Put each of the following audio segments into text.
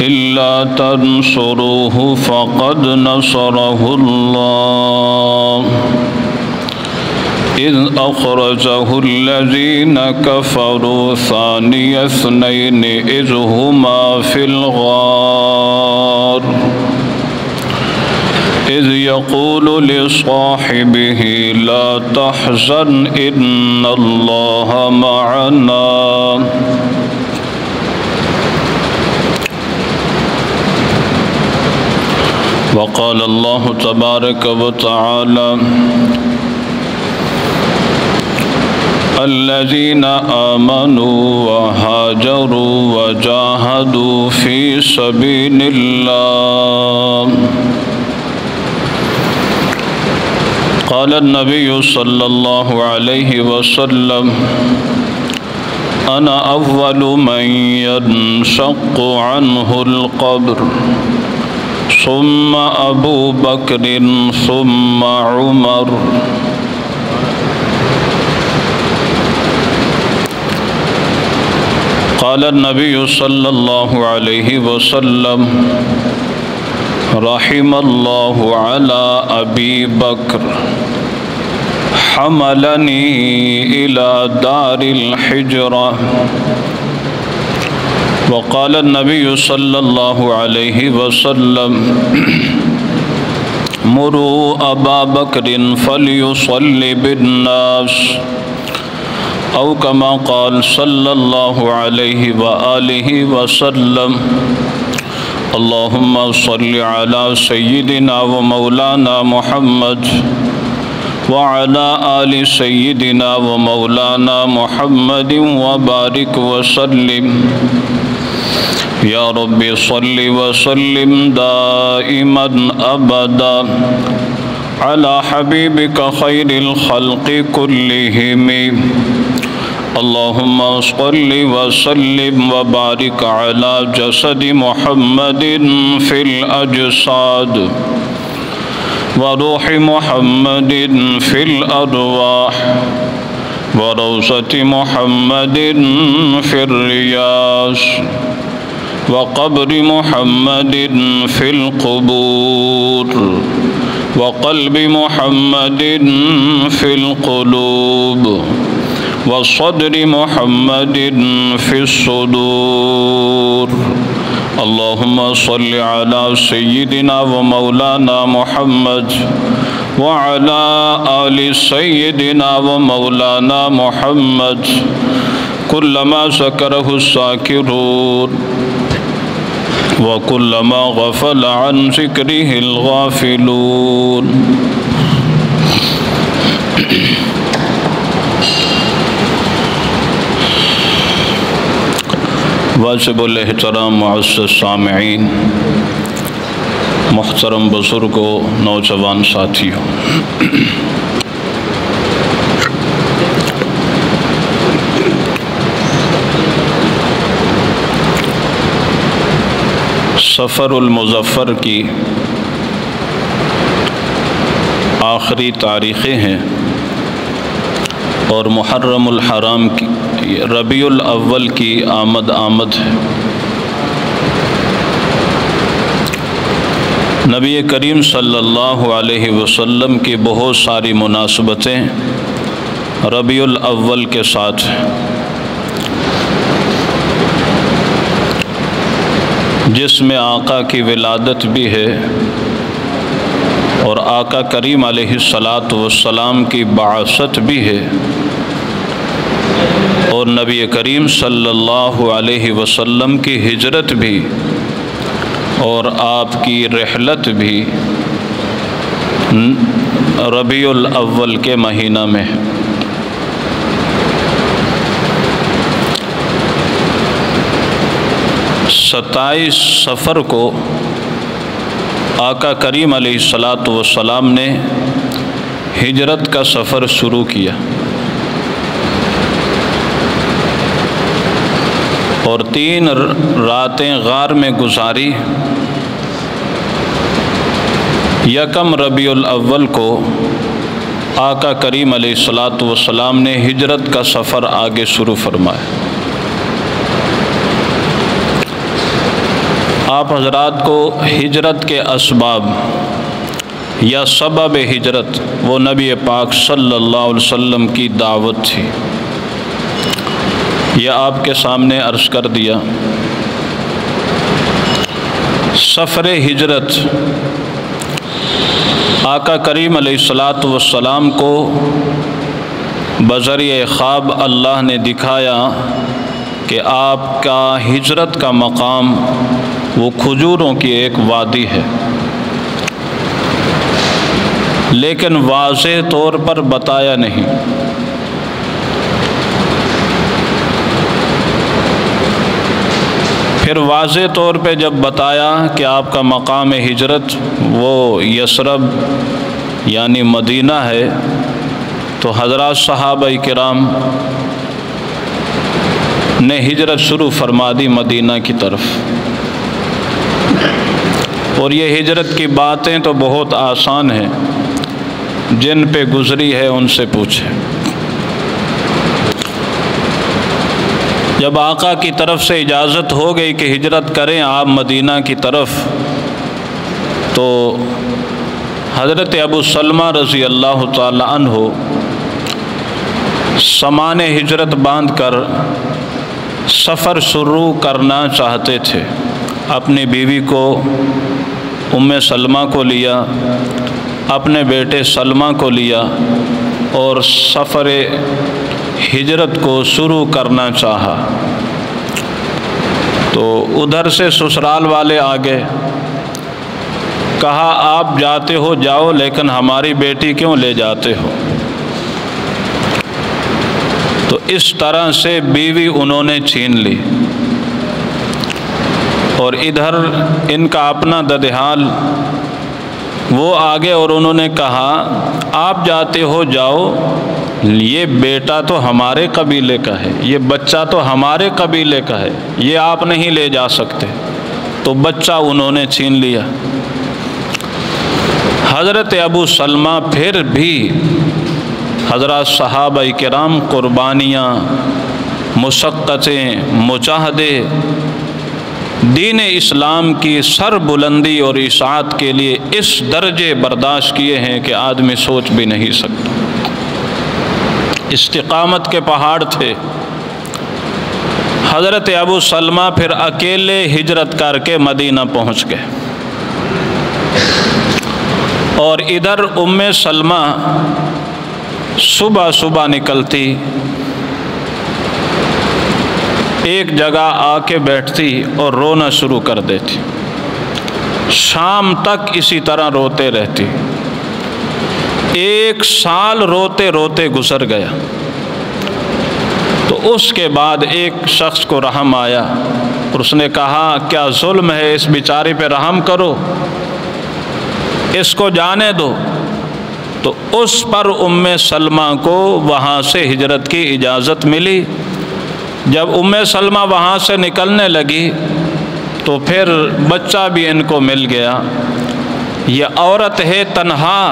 إلا تنصروه فقد نصره الله إذ أخرجه الذين كفروا ثاني اثنين إذ هما في الغار إذ يقول لصاحبه لا تحزن إن الله معنا وقال الله تبارك وتعالى الذين آمنوا وهاجروا وجاهدوا في سبيل الله قال النبي صلى الله عليه وسلم أنا أول من ينشق عنه القبر ثم أبو بكر ثم عمر قال النبي صلى الله عليه وسلم رحم الله على أبي بكر حملني إلى دار الحجرة وقال النبي صلى الله عليه وسلم مروا أبا بكر فليصلي بالناس أو كما قال صلى الله عليه وآله وسلم اللهم صل على سيدنا ومولانا محمد وعلى آل سيدنا ومولانا محمد وبارك وسلم يا رب صل وسلم دائما أبدا على حبيبك خير الخلق كلهم اللهم صل وسلم وبارك على جسد محمد في الأجساد وروح محمد في الأرواح وروضة محمد في الرياض وقبر محمد في القبور وقلب محمد في القلوب وصدر محمد في الصدور اللهم صل على سيدنا ومولانا محمد وعلى آل سيدنا ومولانا محمد كلما ذكره الذاكرون وكلما غفل عن ذكره الغافلون واجب الاحترام معزز سامعین، محترم بزرگوں، نوجوان ساتھیوں، سفر المظفر کی آخری تاریخیں ہیں اور محرم الحرام کی ربیع الاول کی آمد ہے۔ نبی کریم صلی اللہ علیہ وسلم کی بہت ساری مناسبتیں ربیع الاول کے ساتھ ہیں، جس میں آقا کی ولادت بھی ہے اور آقا کریم علیہ السلام کی بعثت بھی ہے، اور نبی کریم صلی اللہ علیہ وسلم کی ہجرت بھی اور آپ کی رحلت بھی ربیع الاول کے مہینہ میں ہے۔ 27 صفر کو آقا کریم علیہ السلام نے ہجرت کا سفر شروع کیا اور 3 راتیں غار میں گزاری۔ یکم ربیع الاول کو آقا کریم علیہ السلام نے ہجرت کا سفر آگے شروع فرمایا۔ آپ حضرات کو ہجرت کے اسباب یا سبب ہجرت وہ نبی پاک صلی اللہ علیہ وسلم کی دعوت تھی، یہ آپ کے سامنے عرض کر دیا۔ سفر ہجرت آقا کریم علیہ الصلاۃ والسلام کو بذریعہ خواب اللہ نے دکھایا کہ آپ کا ہجرت کا مقام وہ کھجوروں کی ایک وادی ہے، لیکن واضح طور پر بتایا نہیں۔ پھر واضح طور پہ جب بتایا کہ آپ کا مقام ہجرت وہ یثرب یعنی مدینہ ہے، تو حضرات صحابہ کرام نے ہجرت شروع فرما دی مدینہ کی طرف۔ اور یہ ہجرت کی باتیں تو بہت آسان ہیں، جن پہ گزری ہے ان سے پوچھیں۔ جب آقا کی طرف سے اجازت ہو گئی کہ ہجرت کریں آپ مدینہ کی طرف، تو حضرت ابو سلمہ رضی اللہ تعالی عنہ سامان ہجرت باندھ کر سفر شروع کرنا چاہتے تھے۔ اپنی بیوی کو ام سلمہ کو لیا، اپنے بیٹے سلمہ کو لیا اور سفر ہجرت کو شروع کرنا چاہا۔ تو ادھر سے سسرال والے آگے کہا آپ جاتے ہو جاؤ، لیکن ہماری بیٹی کیوں لے جاتے ہو؟ تو اس طرح سے بیوی انہوں نے چھین لی، اور ادھر ان کا اپنا ددحال وہ آگے، اور انہوں نے کہا آپ جاتے ہو جاؤ، یہ بیٹا تو ہمارے قبیلے کا ہے، یہ بچہ تو ہمارے قبیلے کا ہے، یہ آپ نہیں لے جا سکتے۔ تو بچہ انہوں نے چھین لیا۔ حضرت ابو سلمہ پھر بھی حضرات صحابہ کرام قربانیاں، مشقتیں، مجاہدے دین اسلام کی سر بلندی اور اشاعت کے لیے اس درجے برداشت کیے ہیں کہ آدمی سوچ بھی نہیں سکتا۔ استقامت کے پہاڑ تھے۔ حضرت ابو سلمہ پھر اکیلے ہجرت کر کے مدینہ پہنچ گئے، اور ادھر ام سلمہ صبح صبح نکلتی، ایک جگہ آ کے بیٹھتی اور رونا شروع کر دیتی، شام تک اسی طرح روتے رہتی۔ 1 سال روتے روتے گزر گیا۔ تو اس کے بعد ایک شخص کو رحم آیا اور اس نے کہا کیا ظلم ہے، اس بیچارے پہ رحم کرو، اس کو جانے دو۔ تو اس پر ام سلمہ کو وہاں سے ہجرت کی اجازت ملی۔ جب ام سلمہ وہاں سے نکلنے لگی تو پھر بچہ بھی ان کو مل گیا۔ یہ عورت ہے تنہا،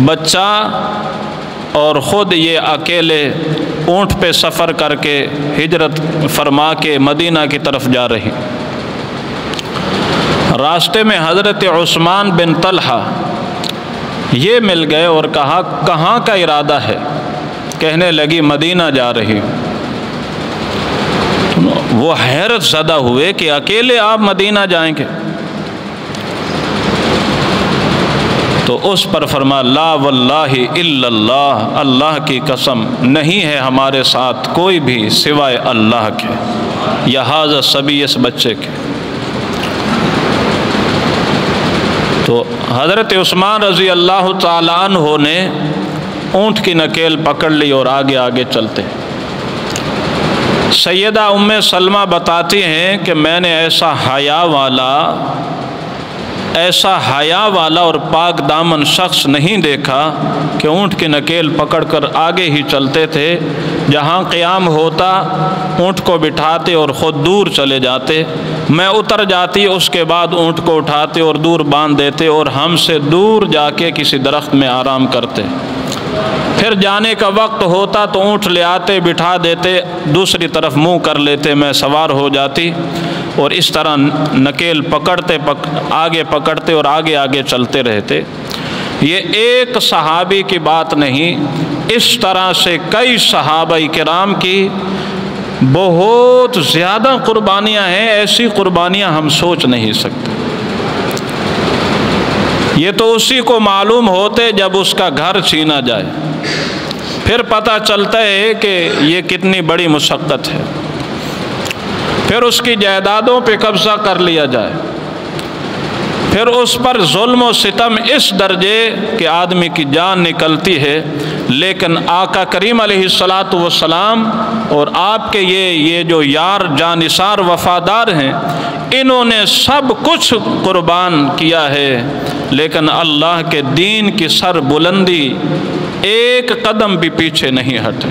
بچہ اور خود یہ اکیلے اونٹ پہ سفر کر کے ہجرت فرما کے مدینہ کی طرف جا رہی۔ راستے میں حضرت عثمان بن طلحہ یہ مل گئے اور کہا کہاں کا ارادہ ہے؟ کہنے لگی مدینہ جا رہی۔ وہ حیرت زدہ ہوئے کہ اکیلے آپ مدینہ جائیں گے؟ تو اس پر فرما لا واللہ الا اللہ، اللہ کی قسم نہیں ہے ہمارے ساتھ کوئی بھی سوائے اللہ کے، یا ھذا صبی، اس بچے کے۔ تو حضرت عثمان رضی اللہ تعالی عنہ نے اونٹ کی نکیل پکڑ لی اور آگے آگے چلتے۔ سیدہ ام سلمہ بتاتی ہیں کہ میں نے ایسا حیا والا اور پاک دامن شخص نہیں دیکھا کہ اونٹ کی نکیل پکڑ کر آگے ہی چلتے تھے، جہاں قیام ہوتا اونٹ کو بٹھاتے اور خود دور چلے جاتے، میں اتر جاتی، اس کے بعد اونٹ کو اٹھاتے اور دور باندھ دیتے اور ہم سے دور جا کے کسی درخت میں آرام کرتے۔ پھر جانے کا وقت ہوتا تو اونٹ لے آتے، بٹھا دیتے، دوسری طرف منہ کر لیتے، میں سوار ہو جاتی، اور اس طرح نکیل پکڑتے آگے پکڑتے اور آگے آگے چلتے رہتے۔ یہ ایک صحابی کی بات نہیں، اس طرح سے کئی صحابہ کرام کی بہت زیادہ قربانیاں ہیں، ایسی قربانیاں ہم سوچ نہیں سکتے۔ یہ تو اسی کو معلوم ہوتے جب اس کا گھر چھینا جائے، پھر پتہ چلتا ہے کہ یہ کتنی بڑی مشقت ہے۔ پھر اس کی جائیدادوں پہ قبضہ کر لیا جائے، پھر اس پر ظلم و ستم اس درجے کہ آدمی کی جان نکلتی ہے۔ لیکن آقا کریم علیہ الصلاۃ والسلام اور آپ کے یہ جو یار جانثار وفادار ہیں، انہوں نے سب کچھ قربان کیا ہے، لیکن اللہ کے دین کی سر بلندی ایک قدم بھی پیچھے نہیں ہٹے۔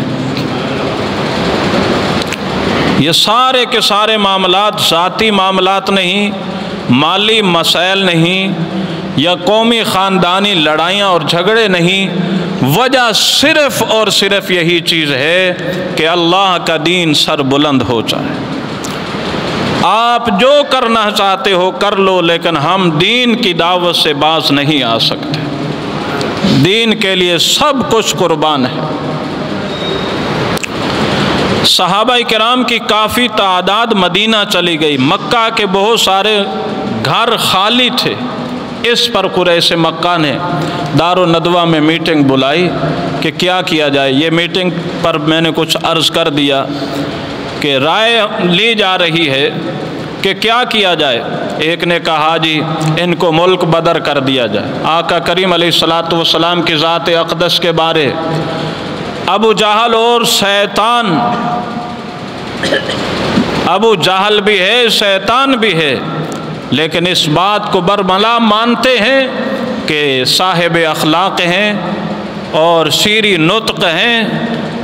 یہ سارے کے سارے معاملات ذاتی معاملات نہیں، مالی مسائل نہیں، یا قومی خاندانی لڑائیاں اور جھگڑے نہیں، وجہ صرف اور صرف یہی چیز ہے کہ اللہ کا دین سر بلند ہو جائے۔ آپ جو کرنا چاہتے ہو کر لو، لیکن ہم دین کی دعوت سے باز نہیں آ سکتے۔ دین کے لیے سب کچھ قربان ہے۔ صحابہ کرام کی کافی تعداد مدینہ چلی گئی، مکہ کے بہت سارے گھر خالی تھے۔ اس پر قریش مکہ نے دار الندوہ میں میٹنگ بلائی کہ کیا کیا جائے۔ یہ میٹنگ پر میں نے کچھ عرض کر دیا کہ رائے لی جا رہی ہے کہ کیا کیا جائے۔ ایک نے کہا جی ان کو ملک بدر کر دیا جائے۔ آقا کریم علیہ الصلاۃ والسلام کی ذات اقدس کے بارے ابو جہل اور شیطان، ابو جہل بھی ہے شیطان بھی ہے، لیکن اس بات کو برملا مانتے ہیں کہ صاحب اخلاق ہیں اور شیریں نطق ہیں،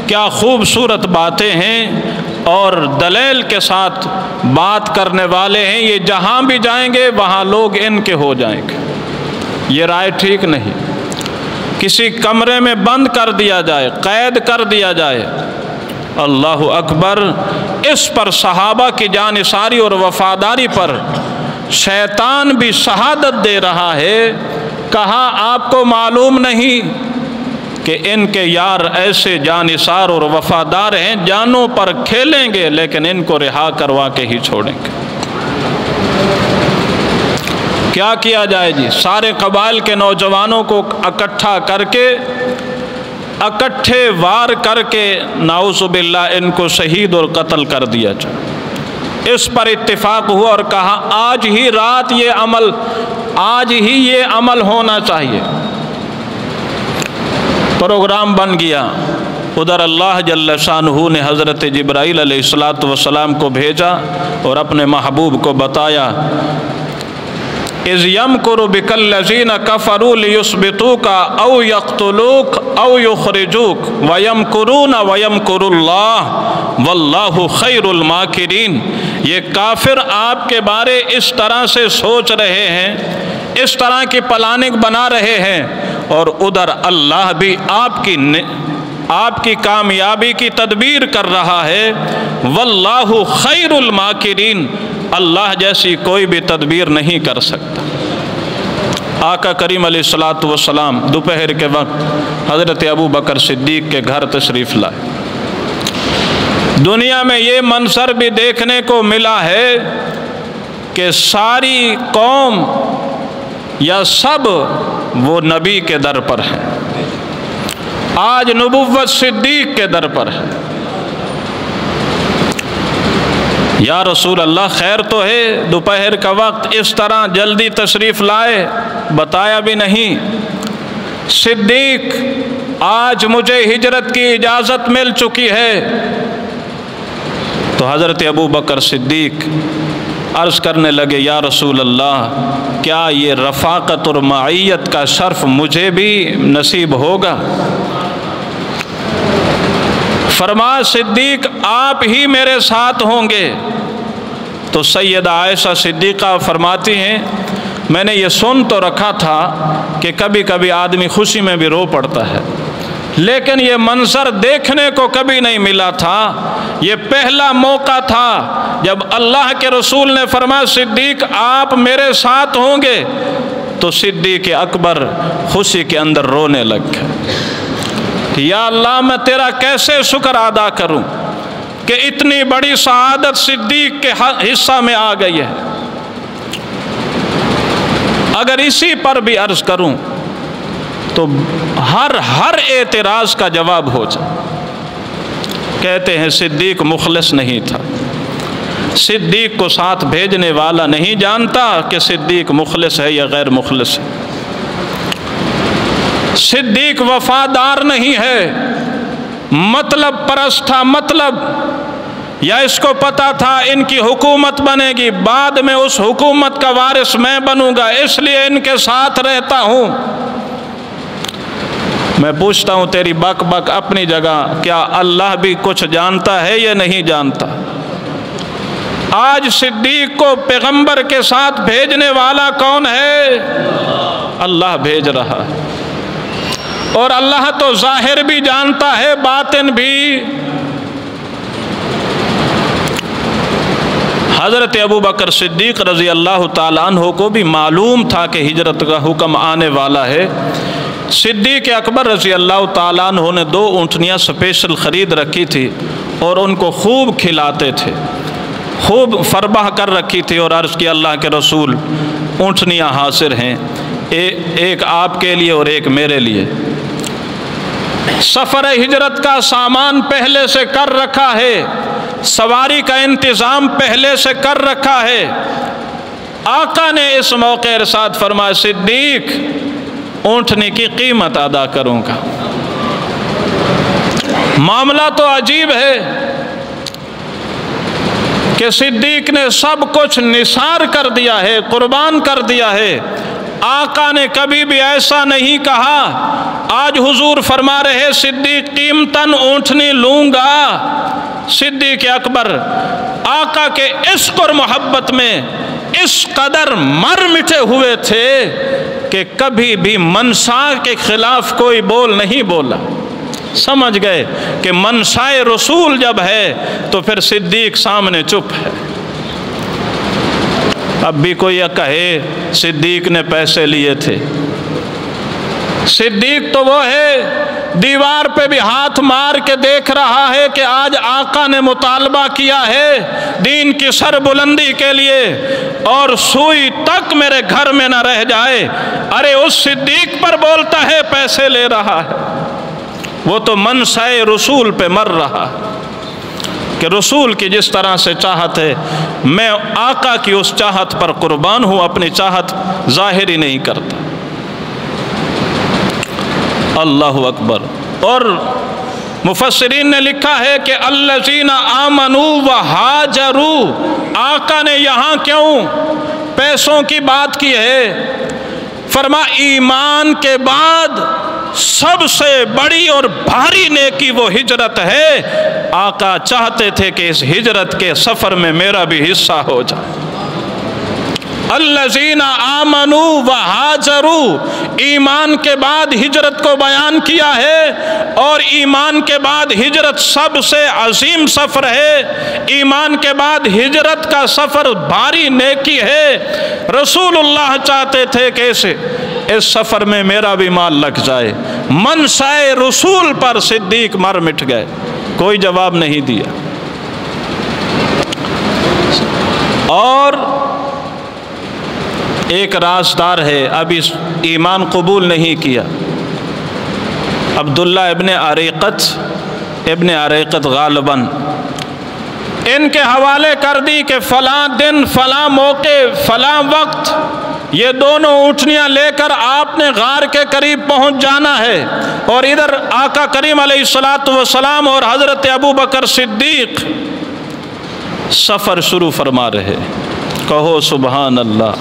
کیا خوبصورت باتیں ہیں اور دلیل کے ساتھ بات کرنے والے ہیں، یہ جہاں بھی جائیں گے وہاں لوگ ان کے ہو جائیں گے۔ یہ رائے ٹھیک نہیں۔ کسی کمرے میں بند کر دیا جائے، قید کر دیا جائے۔ اللہ اکبر! اس پر صحابہ کی جانثاری اور وفاداری پر شیطان بھی شہادت دے رہا ہے۔ کہا آپ کو معلوم نہیں کہ ان کے یار ایسے جانثار اور وفادار ہیں، جانوں پر کھیلیں گے لیکن ان کو رہا کروا کے ہی چھوڑیں گے۔ کیا کیا جائے جی؟ سارے قبائل کے نوجوانوں کو اکٹھا کر کے، اکٹھے وار کر کے نعوذ باللہ ان کو شہید اور قتل کر دیا جائے۔ اس پر اتفاق ہوا اور کہا آج ہی رات آج ہی یہ عمل ہونا چاہیے۔ پروگرام بن گیا۔ ادھر اللہ جل شانہ نے حضرت جبرائیل علیہ السلام کو بھیجا اور اپنے محبوب کو بتایا اذ یمکر بک الذین کفروا لیثبتوک او یقتلوک او یخرجوک ویمکرون ویمکر اللہ واللہ خیر الماکرین۔ یہ کافر آپ کے بارے اس طرح سے سوچ رہے ہیں، اس طرح کی پلاننگ بنا رہے ہیں، اور ادھر اللہ بھی آپ کی کامیابی کی تدبیر کر رہا ہے۔ واللہ خیر الماکرین، اللہ جیسی کوئی بھی تدبیر نہیں کر سکتا۔ آقا کریم علیہ الصلاۃ والسلام دوپہر کے وقت حضرت ابو بکر صدیق کے گھر تشریف لائے۔ دنیا میں یہ منظر بھی دیکھنے کو ملا ہے کہ ساری قوم یا سب وہ نبی کے در پر ہیں۔ آج نبوت صدیق کے در پر ہے۔ یا رسول اللہ خیر تو ہے، دوپہر کا وقت اس طرح جلدی تشریف لائے، بتایا بھی نہیں۔ صدیق آج مجھے ہجرت کی اجازت مل چکی ہے۔ تو حضرت ابو بکر صدیق عرض کرنے لگے یا رسول اللہ کیا یہ رفاقت اور معیت کا شرف مجھے بھی نصیب ہوگا؟ فرمایا صدیق آپ ہی میرے ساتھ ہوں گے۔ تو سیدہ عائشہ صدیقہ فرماتی ہیں میں نے یہ سن تو رکھا تھا کہ کبھی کبھی آدمی خوشی میں بھی رو پڑتا ہے، لیکن یہ منظر دیکھنے کو کبھی نہیں ملا تھا۔ یہ پہلا موقع تھا جب اللہ کے رسول نے فرمایا صدیق آپ میرے ساتھ ہوں گے، تو صدیق اکبر خوشی کے اندر رونے لگ گئے۔ یا اللہ میں تیرا کیسے شکر ادا کروں کہ اتنی بڑی سعادت صدیق کے حصہ میں آ گئی ہے۔ اگر اسی پر بھی عرض کروں تو ہر اعتراض کا جواب ہو جائے۔ کہتے ہیں صدیق مخلص نہیں تھا، صدیق کو ساتھ بھیجنے والا نہیں جانتا کہ صدیق مخلص ہے یا غیر مخلص ہے۔ صدیق وفادار نہیں ہے، مطلب پرست تھا، مطلب یا اس کو پتا تھا ان کی حکومت بنے گی، بعد میں اس حکومت کا وارث میں بنوں گا، اس لیے ان کے ساتھ رہتا ہوں۔ میں پوچھتا ہوں تیری بک بک اپنی جگہ، کیا اللہ بھی کچھ جانتا ہے یا نہیں جانتا؟ آج صدیق کو پیغمبر کے ساتھ بھیجنے والا کون ہے؟ اللہ بھیج رہا ہے، اور اللہ تو ظاہر بھی جانتا ہے، باطن بھی۔ حضرت ابوبکر صدیق رضی اللہ تعالیٰ عنہ کو بھی معلوم تھا کہ ہجرت کا حکم آنے والا ہے۔ صدیق اکبر رضی اللہ تعالیٰ عنہ نے 2 اونٹنیاں اسپیشل خرید رکھی تھی اور ان کو خوب کھلاتے تھے، خوب فربہ کر رکھی تھی، اور عرض کی اللہ کے رسول اونٹنیاں حاضر ہیں، ایک آپ کے لیے اور ایک میرے لیے۔ سفر ہجرت کا سامان پہلے سے کر رکھا ہے، سواری کا انتظام پہلے سے کر رکھا ہے۔ آقا نے اس موقع ارشاد فرمایا صدیق اونٹنی کی قیمت ادا کروں گا۔ معاملہ تو عجیب ہے کہ صدیق نے سب کچھ نثار کر دیا ہے، قربان کر دیا ہے۔ آقا نے کبھی بھی ایسا نہیں کہا۔ آج حضور فرما رہے صدیق قیمتاً اونٹنی لوں گا۔ صدیق اکبر آقا کے عشق اور محبت میں اس قدر مر مٹے ہوئے تھے کہ کبھی بھی منشا کے خلاف کوئی بول نہیں بولا۔ سمجھ گئے کہ منشائے رسول جب ہے تو پھر صدیق سامنے چپ ہے۔ اب بھی کوئی کہے صدیق نے پیسے لیے تھے، صدیق تو وہ ہے دیوار پہ بھی ہاتھ مار کے دیکھ رہا ہے کہ آج آقا نے مطالبہ کیا ہے دین کی سر بلندی کے لیے، اور سوئی تک میرے گھر میں نہ رہ جائے۔ ارے اس صدیق پر بولتا ہے پیسے لے رہا ہے، وہ تو منشائے رسول پہ مر رہا ہے کہ رسول کی جس طرح سے چاہت ہے، میں آقا کی اس چاہت پر قربان ہوں، اپنی چاہت ظاہر ہی نہیں کرتا۔ اللہ اکبر۔ اور مفسرین نے لکھا ہے کہ الذین آمنوا وہاجروا، آقا نے یہاں کیوں پیسوں کی بات کی ہے؟ فرما ایمان کے بعد سب سے بڑی اور بھاری نیکی وہ ہجرت ہے۔ آقا چاہتے تھے کہ اس ہجرت کے سفر میں میرا بھی حصہ ہو جائے۔ الذین آمنوا وہاجروا، ایمان کے بعد ہجرت کو بیان کیا ہے، اور ایمان کے بعد ہجرت سب سے عظیم سفر ہے۔ ایمان کے بعد ہجرت کا سفر بھاری نیکی ہے۔ رسول اللہ چاہتے تھے کہ اس سفر میں میرا بھی مال لگ جائے۔ منشائے رسول پر صدیق مر مٹ گئے، کوئی جواب نہیں دیا۔ اور ایک رازدار ہے، اب اس ایمان قبول نہیں کیا، عبداللہ ابن عریقت غالباً ان کے حوالے کر دی کہ فلاں دن فلاں موقع فلاں وقت یہ دونوں اونٹنیاں لے کر آپ نے غار کے قریب پہنچ جانا ہے، اور ادھر آقا کریم علیہ السلام اور حضرت ابوبکر صدیق سفر شروع فرما رہے۔ کہو سبحان اللہ،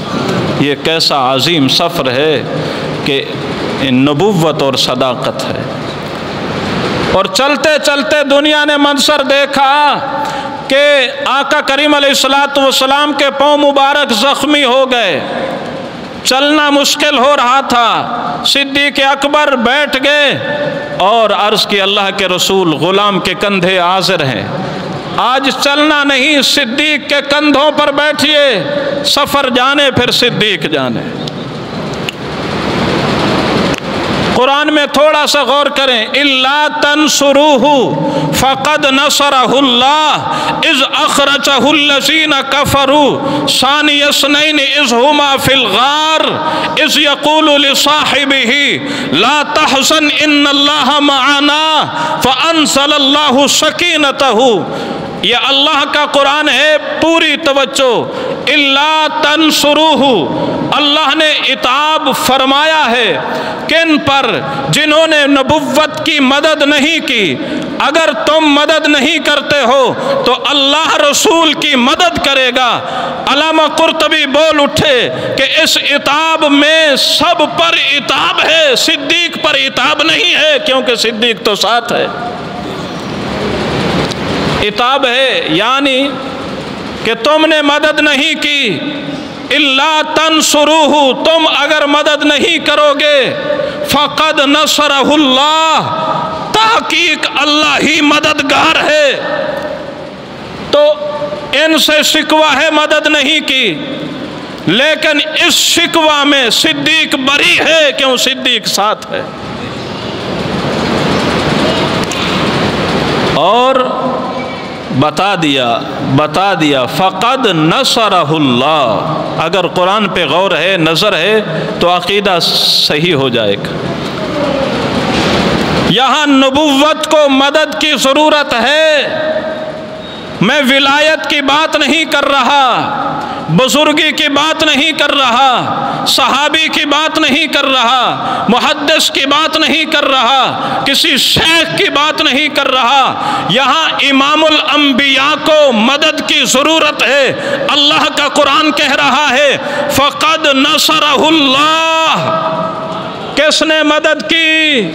یہ کیسا عظیم سفر ہے کہ نبوت اور صداقت ہے۔ اور چلتے چلتے دنیا نے منظر دیکھا کہ آقا کریم علیہ السلام کے پاؤں مبارک زخمی ہو گئے، چلنا مشکل ہو رہا تھا، صدیق اکبر بیٹھ گئے اور عرض کی اللہ کے رسول غلام کے کندھے حاضر ہیں، آج چلنا نہیں، صدیق کے کندھوں پر بیٹھیے، سفر جانے پھر صدیق جانے۔ قرآن میں تھوڑا سا غور کریں، اِلَّا تَنْصُرُوهُ فَقَدْ نَصَرَهُ اللَّهُ اِذْ أَخْرَجَهُ الَّذِينَ كَفَرُوا ثَانِيَ اثْنَيْنِ إِذْ هُمَا فِي الْغَارِ إِذْ يَقُولُ لِصَاحِبِهِ لَا تَحْزَنْ إِنَّ اللَّهَ مَعَنَا فَأَنزَلَ اللَّهُ سَكِينَتَهُ۔ یہ اللہ کا قرآن ہے، پوری توجہ۔ اِلَّا تَنْصُرُوهُ، اللہ نے عتاب فرمایا ہے کن پر؟ جنہوں نے نبوت کی مدد نہیں کی۔ اگر تم مدد نہیں کرتے ہو تو اللہ رسول کی مدد کرے گا۔ علامہ قرطبی بول اٹھے کہ اس عتاب میں سب پر عتاب ہے، صدیق پر عتاب نہیں ہے، کیونکہ صدیق تو ساتھ ہے۔ عتاب ہے یعنی کہ تم نے مدد نہیں کی، اِلَّا تَنْصُرُوهُ، تم اگر مدد نہیں کرو گے، فَقَدْ نَصَرَهُ اللَّهُ، تحقیق اللہ ہی مددگار ہے۔ تو ان سے شکوہ ہے مدد نہیں کی، لیکن اس شکوہ میں صدیق بری ہے، کیوں؟ صدیق ساتھ ہے۔ اور بتا دیا فقد نصرہ اللہ۔ اگر قرآن پہ غور ہے، نظر ہے تو عقیدہ صحیح ہو جائے گا۔ یہاں نبوت کو مدد کی ضرورت ہے۔ میں ولایت کی بات نہیں کر رہا، بزرگی کی بات نہیں کر رہا، صحابی کی بات نہیں کر رہا، محدث کی بات نہیں کر رہا، کسی شیخ کی بات نہیں کر رہا۔ یہاں امام الانبیاء کو مدد کی ضرورت ہے۔ اللہ کا قرآن کہہ رہا ہے فقد نصرہ اللہ۔ کس نے مدد کی؟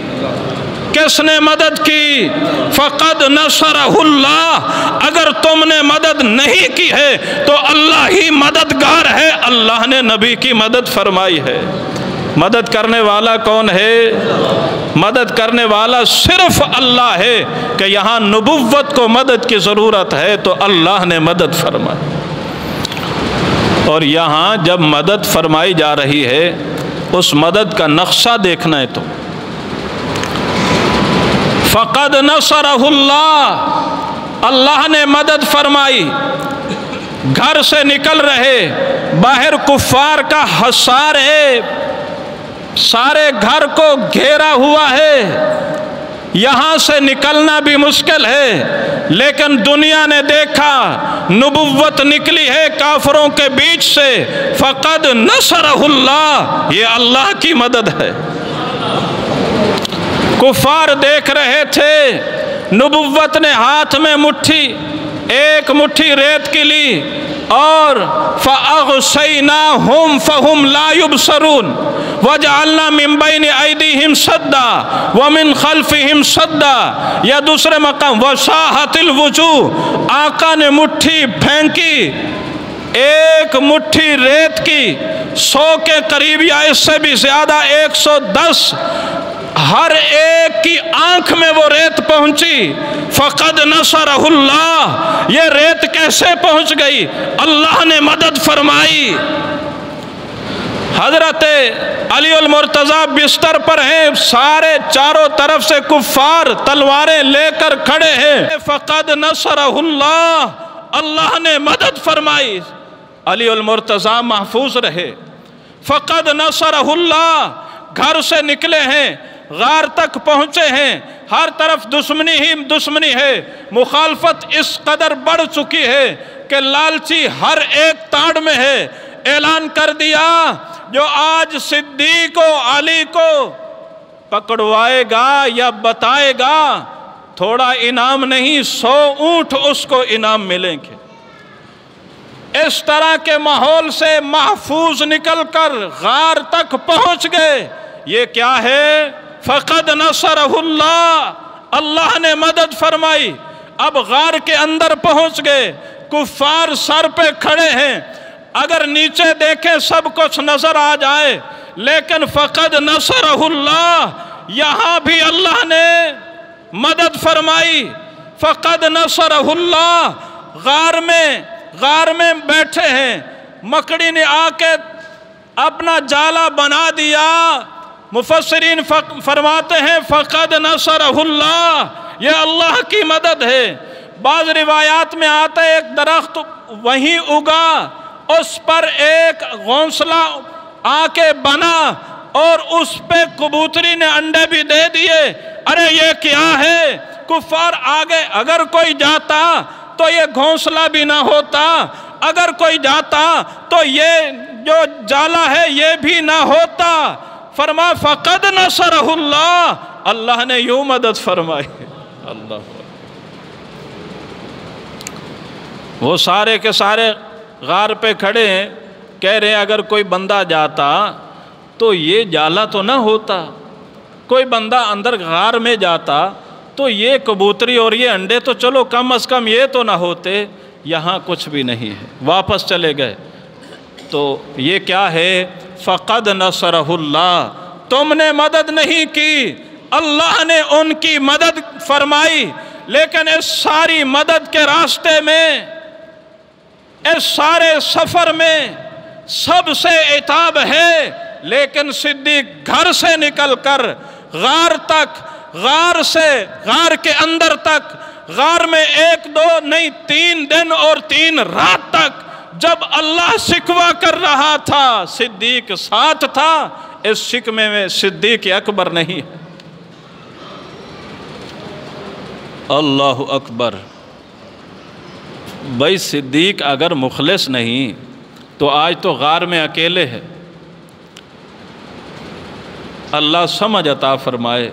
کس نے مدد کی؟ فقد نصرہ اللہ۔ اگر تم نے مدد نہیں کی ہے تو اللہ ہی مددگار ہے، اللہ نے نبی کی مدد فرمائی ہے۔ مدد کرنے والا کون ہے؟ مدد کرنے والا صرف اللہ ہے، کہ یہاں نبوت کو مدد کی ضرورت ہے تو اللہ نے مدد فرمائی۔ اور یہاں جب مدد فرمائی جا رہی ہے، اس مدد کا نقشہ دیکھنا ہے تو فقد نصرہ اللہ، اللہ نے مدد فرمائی۔ گھر سے نکل رہے، باہر کفار کا حصار ہے، سارے گھر کو گھیرا ہوا ہے، یہاں سے نکلنا بھی مشکل ہے، لیکن دنیا نے دیکھا نبوت نکلی ہے کافروں کے بیچ سے، فقد نصرہ اللہ، یہ اللہ کی مدد ہے۔ کفار دیکھ رہے تھے، نبوت نے ہاتھ میں ایک مٹھی ریت کی لی اور فَأَغْشَيْنَاهُمْ فَهُمْ لَا يُبْصَرُونَ وَجَعَلْنَا مِن بَيْنِ أَيْدِيهِمْ سَدًّا وَمِن خَلْفِهِمْ سَدًّا۔ یا دوسرے مقام وَشَاهَتِ الْوُجُوهُ، آقا نے مٹھی پھینکی، ایک مٹھی ریت کی 100 کے قریب یا اس سے بھی زیادہ 110، ہر ایک کی آنکھ میں وہ ریت پہنچی۔ فقد نصرہ اللہ، یہ ریت کیسے پہنچ گئی؟ اللہ نے مدد فرمائی۔ حضرت علی المرتضیٰ بستر پر ہیں، سارے چاروں طرف سے کفار تلواریں لے کر کھڑے ہیں۔ فقد نصرہ اللہ، اللہ نے مدد فرمائی، علی المرتضیٰ محفوظ رہے۔ فقد نصرہ اللہ، گھر سے نکلے ہیں، غار تک پہنچے ہیں، ہر طرف دشمنی ہی دشمنی ہے، مخالفت اس قدر بڑھ چکی ہے کہ لالچی ہر ایک تاڑ میں ہے۔ اعلان کر دیا جو آج صدیق و علی کو پکڑوائے گا یا بتائے گا، تھوڑا انعام نہیں 100 اونٹ اس کو انعام ملیں گے۔ اس طرح کے ماحول سے محفوظ نکل کر غار تک پہنچ گئے۔ یہ کیا ہے؟ فقد نصرہ اللہ، اللہ نے مدد فرمائی۔ اب غار کے اندر پہنچ گئے، کفار سر پہ کھڑے ہیں، اگر نیچے دیکھیں سب کچھ نظر آ جائے، لیکن فقد نصرہ اللہ، یہاں بھی اللہ نے مدد فرمائی۔ فقد نصرہ اللہ، غار میں بیٹھے ہیں، مکڑی نے آ کے اپنا جالا بنا دیا۔ مفسرین فرماتے ہیں فقد نصرہ اللہ، یہ اللہ کی مدد ہے۔ بعض روایات میں آتا ہے ایک درخت وہیں اگا، اس پر ایک گھونسلہ آ کے بنا اور اس پہ کبوتری نے انڈے بھی دے دیے۔ ارے یہ کیا ہے؟ کفار آگے اگر کوئی جاتا تو یہ گھونسلہ بھی نہ ہوتا، اگر کوئی جاتا تو یہ جو جالا ہے یہ بھی نہ ہوتا۔ فرما فقد نصرہ اللہ، اللہ نے یوں مدد فرمائی۔ اللہ، وہ سارے کے سارے غار پہ کھڑے ہیں، کہہ رہے ہیں اگر کوئی بندہ جاتا تو یہ جالا تو نہ ہوتا، کوئی بندہ اندر غار میں جاتا تو یہ کبوتری اور یہ انڈے تو چلو کم از کم یہ تو نہ ہوتے، یہاں کچھ بھی نہیں ہے۔ واپس چلے گئے تو یہ کیا ہے؟ فقد نصرہ اللہ، تم نے مدد نہیں کی، اللہ نے ان کی مدد فرمائی۔ لیکن اس ساری مدد کے راستے میں، اس سارے سفر میں سب سے عتاب ہے، لیکن صدیق گھر سے نکل کر غار تک، غار کے اندر تک، غار میں 1 2 نہیں 3 دن اور 3 رات تک جب اللہ شکوہ کر رہا تھا، صدیق ساتھ تھا۔ اس شکوے میں صدیق اکبر نہیں ہے۔ اللہ اکبر۔ بھائی صدیق اگر مخلص نہیں تو آج تو غار میں اکیلے ہے۔ اللہ سمجھ عطا فرمائے۔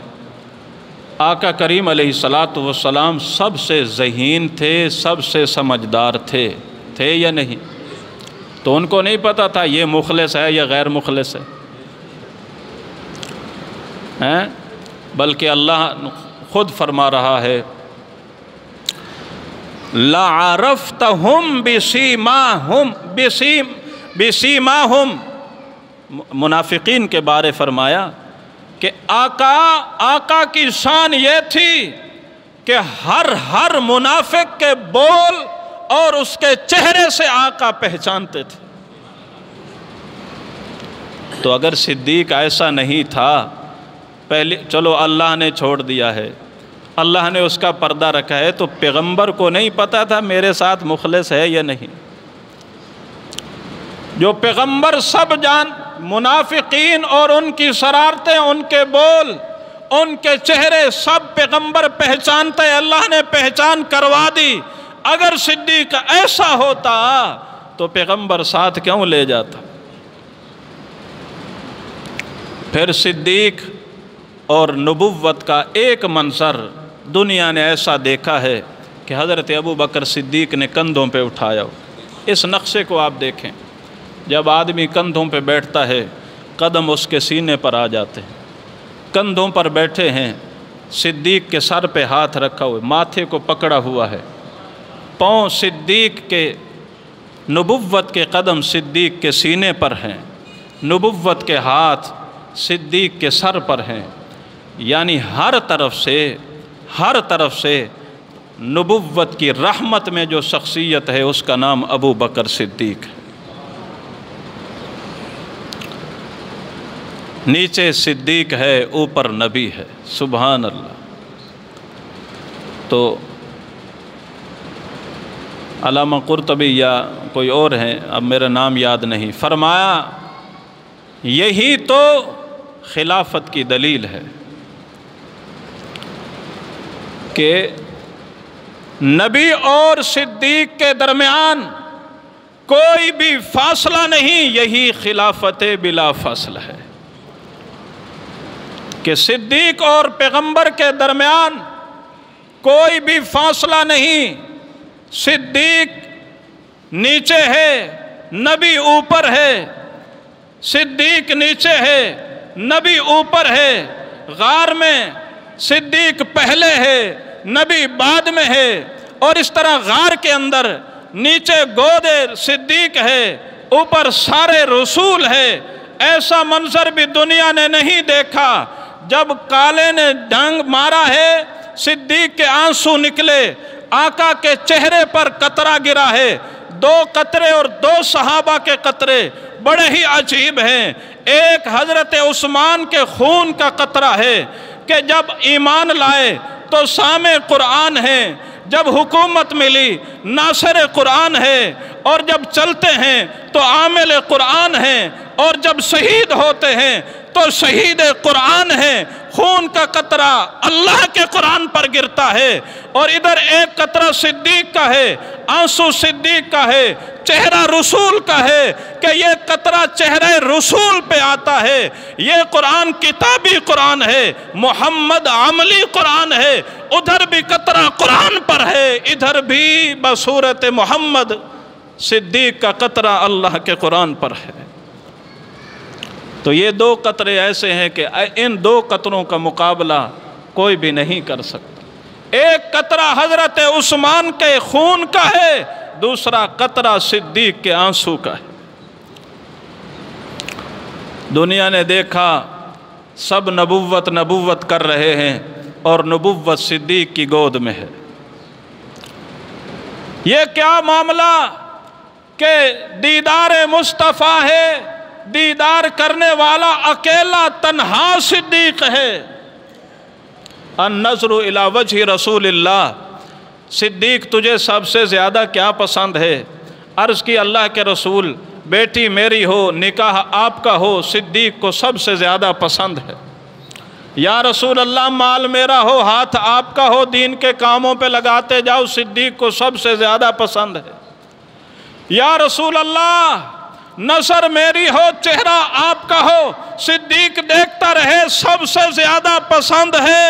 آقا کریم علیہ السلام سب سے ذہین تھے، سب سے سمجھدار تھے یا نہیں؟ تو ان کو نہیں پتا تھا یہ مخلص ہے یا غیر مخلص ہے، بلکہ اللہ خود فرما رہا ہے لَعَرَفْتَهُمْ بِسِیمَاهُمْ، منافقین کے بارے فرمایا کہ آقا کی شان یہ تھی کہ ہر منافق کے بول اور اس کے چہرے سے آقا پہچانتے تھے۔ تو اگر صدیق ایسا نہیں تھا، پہلے چلو اللہ نے چھوڑ دیا ہے، اللہ نے اس کا پردہ رکھا ہے، تو پیغمبر کو نہیں پتا تھا میرے ساتھ مخلص ہے یا نہیں؟ جو پیغمبر سب منافقین اور ان کی شرارتیں، ان کے بول، ان کے چہرے سب پیغمبر پہچانتے، اللہ نے پہچان کروا دی۔ اگر صدیق ایسا ہوتا تو پیغمبر ساتھ کیوں لے جاتا؟ پھر صدیق اور نبوت کا ایک منظر دنیا نے ایسا دیکھا ہے کہ حضرت ابو بکر صدیق نے کندھوں پہ اٹھایا ہو۔ اس نقشے کو آپ دیکھیں، جب آدمی کندھوں پہ بیٹھتا ہے قدم اس کے سینے پر آ جاتے ہیں۔ کندھوں پر بیٹھے ہیں، صدیق کے سر پہ ہاتھ رکھا ہوا ہے، ماتھے کو پکڑا ہوا ہے، پاؤں صدیق کے، نبوت کے قدم صدیق کے سینے پر ہیں، نبوت کے ہاتھ صدیق کے سر پر ہیں، یعنی ہر طرف سے نبوت کی رحمت میں جو شخصیت ہے اس کا نام ابو بکر صدیق ہے۔ نیچے صدیق ہے، اوپر نبی ہے، سبحان اللہ۔ تو علامہ قرطبی یا کوئی اور ہیں، اب میرا نام یاد نہیں، فرمایا یہی تو خلافت کی دلیل ہے کہ نبی اور صدیق کے درمیان کوئی بھی فاصلہ نہیں، یہی خلافت بلا فاصلہ ہے کہ صدیق اور پیغمبر کے درمیان کوئی بھی فاصلہ نہیں۔ صدیق نیچے ہے، نبی اوپر ہے، صدیق نیچے ہے، نبی اوپر ہے، غار میں صدیق پہلے ہے، نبی بعد میں ہے، اور اس طرح غار کے اندر نیچے گود صدیق ہے، اوپر سارے رسول ہے۔ ایسا منظر بھی دنیا نے نہیں دیکھا۔ جب کالے نے ڈنگ مارا ہے، صدیق کے آنسو نکلے، آقا کے چہرے پر قطرہ گرا ہے۔ 2 قطرے اور 2 صحابہ کے قطرے بڑے ہی عجیب ہیں۔ ایک حضرت عثمان کے خون کا قطرہ ہے کہ جب ایمان لائے تو سامع قرآن ہیں، جب حکومت ملی ناصر قرآن ہے، اور جب چلتے ہیں تو عامل قرآن ہیں، اور جب شہید ہوتے ہیں تو شہید قرآن ہے۔ خون کا قطرہ اللہ کے قرآن پر گرتا ہے، اور ادھر ایک قطرہ صدیق کا ہے، آنسو صدیق کا ہے، چہرہ رسول کا ہے کہ یہ قطرہ چہرہ رسول پہ آتا ہے۔ یہ قرآن کتابی قرآن ہے، محمد عملی قرآن ہے۔ ادھر بھی قطرہ قرآن پر ہے، ادھر بھی بصورت محمد صدیق کا قطرہ اللہ کے قرآن پر ہے۔ تو یہ 2 قطرے ایسے ہیں کہ ان 2 قطروں کا مقابلہ کوئی بھی نہیں کر سکتا۔ ایک قطرہ حضرت عثمان کے خون کا ہے، دوسرا قطرہ صدیق کے آنسو کا ہے۔ دنیا نے دیکھا سب نبوت کر رہے ہیں، اور نبوت صدیق کی گود میں ہے۔ یہ کیا معاملہ کہ دیدار مصطفیٰ ہے، دیدار کرنے والا اکیلا تنہا صدیق ہے۔ النظر الی وجہ رسول اللہ، صدیق تجھے سب سے زیادہ کیا پسند ہے؟ عرض کی اللہ کے رسول، بیٹی میری ہو، نکاح آپ کا ہو، صدیق کو سب سے زیادہ پسند ہے۔ یا رسول اللہ، مال میرا ہو، ہاتھ آپ کا ہو، دین کے کاموں پہ لگاتے جاؤ، صدیق کو سب سے زیادہ پسند ہے۔ یا رسول اللہ، نظر میری ہو، چہرہ آپ کا ہو، صدیق دیکھتا رہے، سب سے زیادہ پسند ہے۔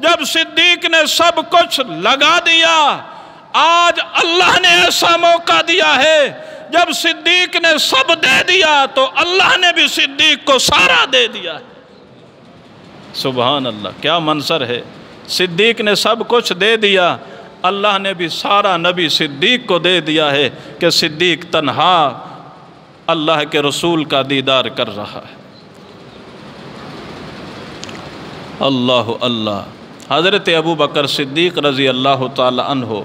جب صدیق نے سب کچھ لگا دیا، آج اللہ نے ایسا موقع دیا ہے، جب صدیق نے سب دے دیا تو اللہ نے بھی صدیق کو سارا دے دیا ہے۔ سبحان اللہ، کیا منظر ہے! صدیق نے سب کچھ دے دیا، اللہ نے بھی سارا نبی صدیق کو دے دیا ہے کہ صدیق تنہا اللہ کے رسول کا دیدار کر رہا ہے۔ اللہ اللہ، حضرت ابو بکر صدیق رضی اللہ تعالی عنہ،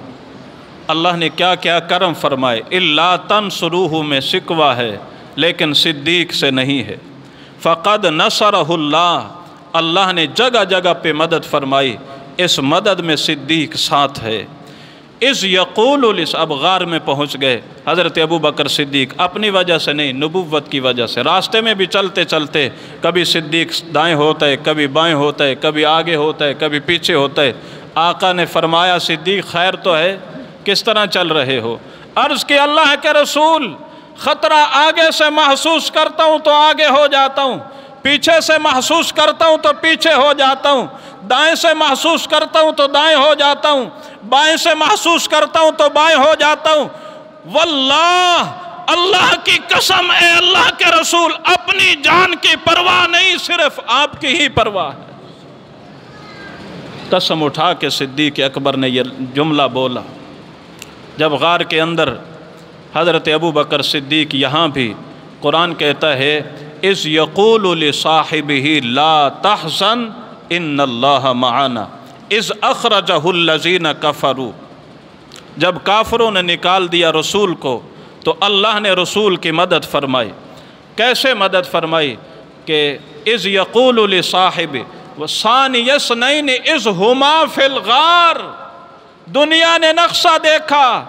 اللہ نے کیا کیا کرم فرمائے۔ الا تنصروہ میں شکوہ ہے، لیکن صدیق سے نہیں ہے۔ فقد نصرہ اللہ، اللہ نے جگہ جگہ پہ مدد فرمائی، اس مدد میں صدیق ساتھ ہے۔ اس یقول اب غار میں پہنچ گئے حضرت ابو بکر صدیق، اپنی وجہ سے نہیں، نبوت کی وجہ سے۔ راستے میں بھی چلتے چلتے کبھی صدیق دائیں ہوتا ہے، کبھی بائیں ہوتا ہے، کبھی آگے ہوتا ہے، کبھی پیچھے ہوتا ہے۔ آقا نے فرمایا، صدیق خیر تو ہے، کس طرح چل رہے ہو؟ عرض کی اللہ کے رسول، خطرہ آگے سے محسوس کرتا ہوں تو آگے ہو جاتا ہوں، پیچھے سے محسوس کرتا ہوں تو پیچھے ہو جاتا ہوں، دائیں سے محسوس کرتا ہوں تو دائیں ہو جاتا ہوں، بائیں سے محسوس کرتا ہوں تو بائیں ہو جاتا ہوں۔ واللہ، اللہ کی قسم اے اللہ کے رسول، اپنی جان کی پرواہ نہیں، صرف آپ کی ہی پرواہ ہے۔ قسم اٹھا کے صدیق اکبر نے یہ جملہ بولا۔ جب غار کے اندر حضرت ابو بکر صدیق، یہاں بھی قرآن کہتا ہے، اذ یقول لصاحبہ لا تحزن ان اللہ معنا اذ اخرجہ الذین کفروا، جب کافروں نے نکال دیا رسول کو تو اللہ نے رسول کی مدد فرمائی۔ کیسے مدد فرمائی؟ کہ اذ یقول لصاحبہ ثانی اثنین اذ ہما فی الغار، دنیا نے نقشہ دیکھا،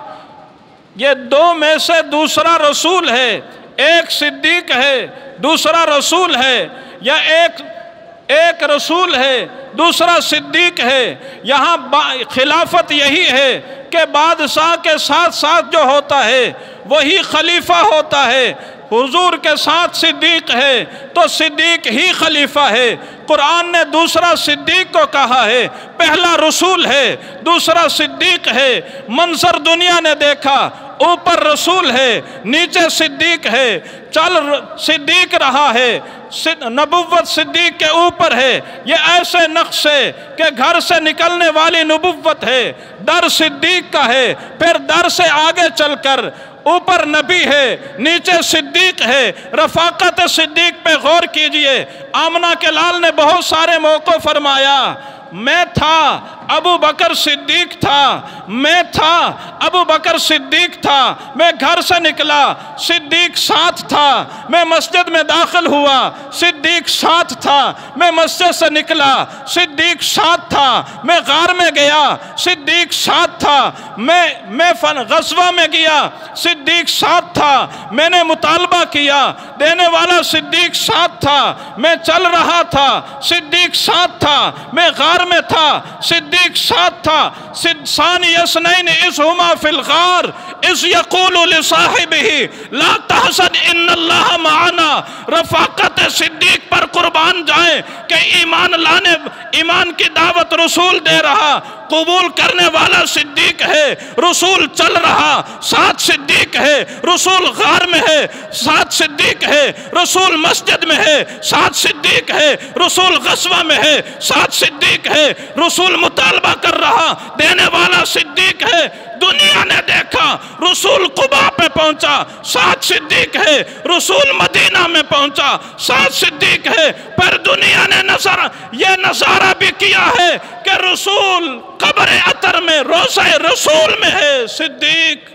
یہ 2 میں سے دوسرا رسول ہے، ایک صدیق ہے، دوسرا رسول ہے، یا ایک رسول ہے، دوسرا صدیق ہے۔ یہاں خلافت یہی ہے کہ بادشاہ کے ساتھ ساتھ جو ہوتا ہے وہی خلیفہ ہوتا ہے۔ حضور کے ساتھ صدیق ہے تو صدیق ہی خلیفہ ہے۔ قرآن نے دوسرا صدیق کو کہا ہے، پہلا رسول ہے، دوسرا صدیق ہے۔ منظر دنیا نے دیکھا، اوپر رسول ہے، نیچے صدیق ہے، چل صدیق رہا ہے، نبوت صدیق کے اوپر ہے۔ یہ ایسے نقشے کہ گھر سے نکلنے والی نبوت ہے، در صدیق کا ہے، پھر در سے آگے چل کر اوپر نبی ہے نیچے صدیق ہے۔ رفاقت صدیق پہ غور کیجئے۔ آمنہ کے لال نے بہت سارے موقع فرمایا، میں تھا ابو بکر صدیق تھا، میں تھا ابو بکر صدیق تھا، میں گھر سے نکلا صدیق ساتھ تھا، میں مسجد میں داخل ہوا صدیق ساتھ تھا، میں مسجد سے نکلا صدیق ساتھ تھا، میں غار میں گیا صدیق ساتھ تھا، میں غزوہ میں گیا صدیق ساتھ تھا، میں نے مطالبہ کیا دینے والا صدیق ساتھ تھا، میں چل رہا تھا صدیق ساتھ تھا، میں غار میں تھا صدیق ساتھ تھا۔ ثانی اثنین اذ ہما فی الغار اذ یقول لصاحبہ لا تحزن ان اللہ معنا۔ رفاقت صدیق پر قربان جائیں کہ ایمان کی دعوت رسول دے رہا، قبول کرنے والا صدیق ہے، رسول چل رہا ساتھ صدیق ہے، رسول غار میں ہے ساتھ صدیق ہے، رسول مسجد میں ہے ساتھ صدیق ہے، رسول غزوہ میں ہے ساتھ صدیق ہے، رسول مطالبہ کر رہا دینے والا صدیق ہے۔ دنیا نے دیکھا رسول قباء پہ پہنچا ساتھ صدیق ہے، رسول مدینہ میں پہنچا ساتھ صدیق ہے، پر دنیا نے یہ نظارہ بھی کیا ہے کہ رسول قبر عطر میں روضہ رسول میں ہے، صدیق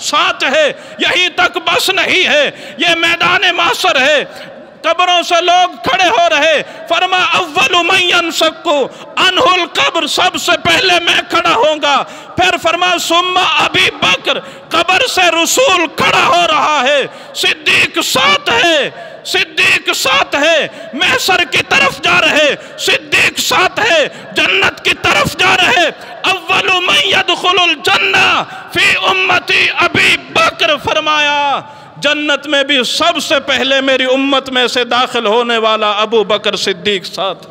ساتھ ہے۔ یہی تک بس نہیں ہے، یہ میدان محشر ہے، قبروں سے لوگ کھڑے ہو رہے، فرما اول من ینشق عنہ القبر، سب سے پہلے میں کھڑا ہوں گا، پھر فرما ثم ابی بکر، قبر سے رسول کھڑا ہو رہا ہے، صدیق ساتھ ہے، صدیق ساتھ ہے، محشر کی طرف جا رہے صدیق ساتھ ہے، جنت کی طرف جا رہے اول من يدخل الجنہ فی امتی ابی بکر، فرمایا جنت میں بھی سب سے پہلے میری امت میں سے داخل ہونے والا ابو بکر صدیق ساتھ۔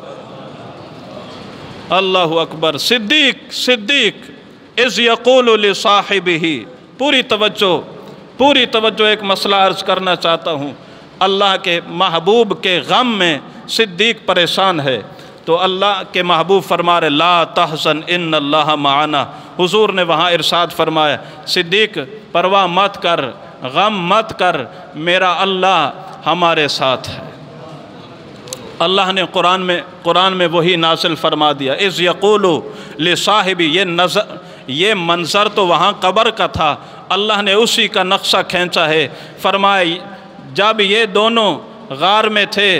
اللہ اکبر۔ صدیق اذ یقول لصاحبہ، پوری توجہ ایک مسئلہ عرض کرنا چاہتا ہوں۔ اللہ کے محبوب کے غم میں صدیق پریشان ہے تو اللہ کے محبوب فرما رہے لا تحزن ان اللہ معنا۔ حضور نے وہاں ارشاد فرمایا صدیق پرواہ مت کر، غم مت کر، میرا اللہ ہمارے ساتھ ہے۔ اللہ نے قرآن میں وہی نازل فرما دیا اذ یقول لصاحبی، یہ منظر تو وہاں قبر کا تھا، اللہ نے اسی کا نقشہ کھینچا ہے۔ فرمایا جب یہ دونوں غار میں تھے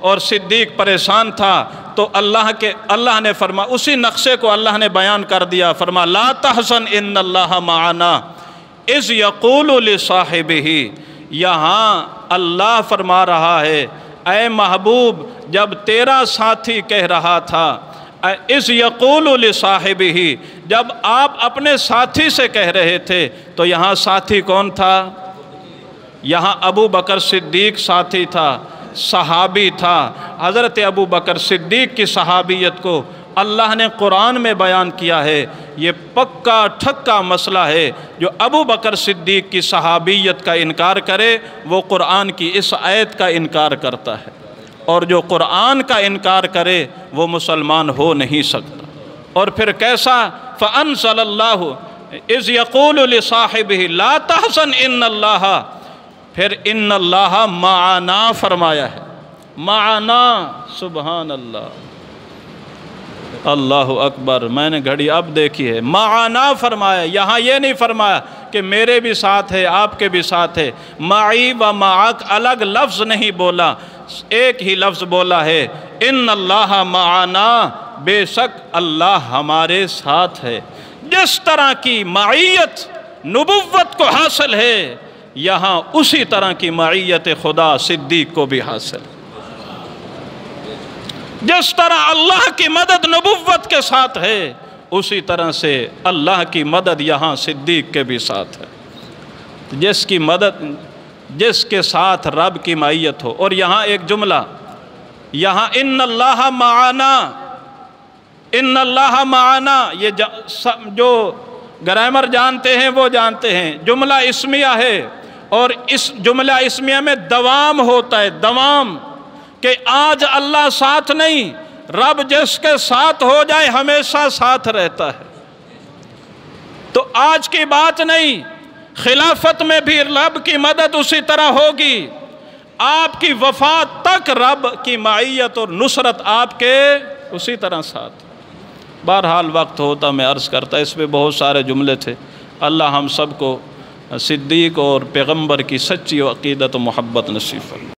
اور صدیق پریشان تھا تو اللہ نے فرمایا اسی نقشے کو اللہ نے بیان کر دیا، فرمایا لا تحزن ان اللہ معنا اذ یقول لصاحبہ۔ یہاں اللہ فرما رہا ہے اے محبوب جب تیرا ساتھی کہہ رہا تھا، اذ یقول لصاحبہ، جب آپ اپنے ساتھی سے کہہ رہے تھے تو یہاں ساتھی کون تھا؟ یہاں ابو بکر صدیق ساتھی تھا، صحابی تھا۔ حضرت ابو بکر صدیق کی صحابیت کو اللہ نے قرآن میں بیان کیا ہے۔ یہ پکا ٹھکا مسئلہ ہے، جو ابو بکر صدیق کی صحابیت کا انکار کرے وہ قرآن کی اس آیت کا انکار کرتا ہے، اور جو قرآن کا انکار کرے وہ مسلمان ہو نہیں سکتا۔ اور پھر کیسا؟ فَأَنزَلَ اللَّهُ اِذْ يَقُولُ لِصَاحِبِهِ لَا تَحْزَنْ إِنَّ اللَّهَ، پھر ان اللہ معنا فرمایا ہے، معنا، سبحان اللہ، اللہ اکبر۔ میں نے گھڑی اب دیکھی ہے، معنا فرمایا، یہاں یہ نہیں فرمایا کہ میرے بھی ساتھ ہے آپ کے بھی ساتھ ہے، معی و معاک الگ لفظ نہیں بولا، ایک ہی لفظ بولا ہے ان اللہ معنا، بے شک اللہ ہمارے ساتھ ہے۔ جس طرح کی معیت نبوت کو حاصل ہے یہاں اسی طرح کی معیت خدا صدیق کو بھی حاصل ہے۔ جس طرح اللہ کی مدد نبوت کے ساتھ ہے اسی طرح سے اللہ کی مدد یہاں صدیق کے بھی ساتھ ہے۔ جس کے ساتھ رب کی معیت ہو۔ اور یہاں ایک جملہ، یہاں ان اللہ معنا، ان اللہ معنا، یہ جو گرامر جانتے ہیں وہ جانتے ہیں، جملہ اسمیہ ہے، اور اس جملہ اسمیہ میں دوام ہوتا ہے، دوام، کہ آج اللہ ساتھ نہیں، رب جس کے ساتھ ہو جائے ہمیشہ ساتھ رہتا ہے۔ تو آج کی بات نہیں، خلافت میں بھی رب کی مدد اسی طرح ہوگی، آپ کی وفات تک رب کی معیت اور نصرت آپ کے اسی طرح ساتھ۔ بہرحال وقت ہوتا میں عرض کرتا، اس پہ بہت سارے جملے تھے۔ اللہ ہم سب کو صدیق اور پیغمبر کی سچی عقیدت و محبت نصیب فرمائے۔